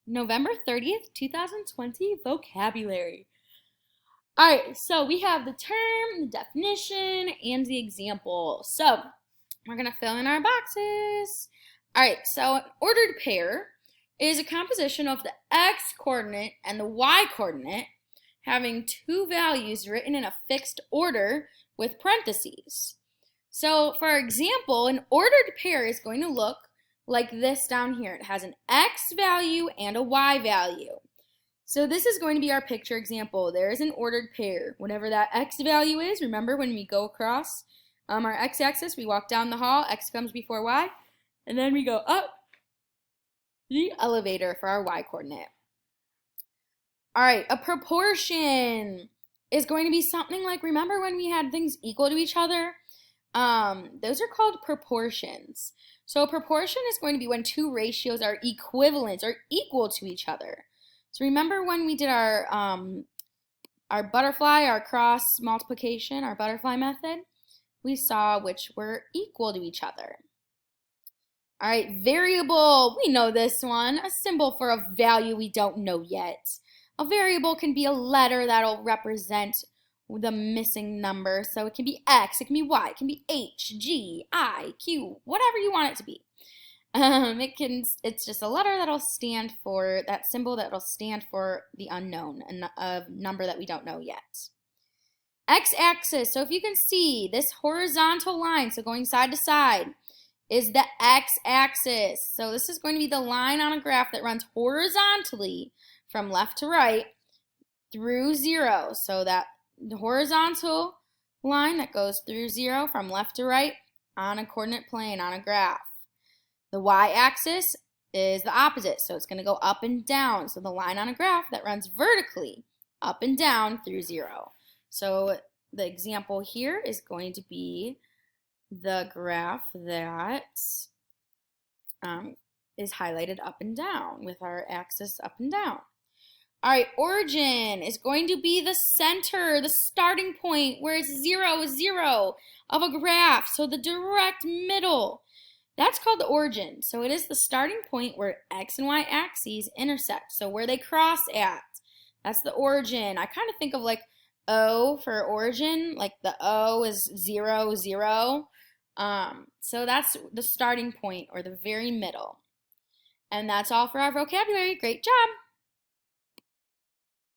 November 30th, 2020 vocabulary. All right, so we have the term, the definition, and the example. So we're going to fill in our boxes. All right, so an ordered pair is a composition of the x coordinate and the y coordinate having two values written in a fixed order with parentheses. So for example, an ordered pair is going to look like this down here. It has an x value and a y value. So this is going to be our picture example. There is an ordered pair. Whatever that x value is, remember when we go across our x-axis, we walk down the hall, x comes before y, and then we go up the elevator for our y coordinate. All right, a proportion is going to be something like, remember when we had things equal to each other? Those are called proportions. So a proportion is going to be when two ratios are equivalent or equal to each other. So remember when we did our butterfly, our cross multiplication, our butterfly method? We saw which were equal to each other. All right, variable, we know this one, a symbol for a value we don't know yet. A variable can be a letter that'll represent the missing number. So it can be X, it can be Y, it can be H, G, I, Q, whatever you want it to be. It's just a letter that'll stand for, that symbol that'll stand for the unknown, a number that we don't know yet. X-axis, so if you can see this horizontal line, so going side to side, is the x-axis. So this is going to be the line on a graph that runs horizontally from left to right through 0. So that the horizontal line that goes through 0 from left to right on a coordinate plane on a graph. The y-axis is the opposite, so it's going to go up and down. So the line on a graph that runs vertically up and down through 0. So the example here is going to be the graph that is highlighted up and down with our axis up and down. All right, origin is going to be the center, the starting point where it's 0, 0 of a graph. So the direct middle, that's called the origin. So it is the starting point where x and y axes intersect. So where they cross at, that's the origin. I kind of think of like O for origin, like the O is 0, 0. So that's the starting point or the very middle. And that's all for our vocabulary. Great job!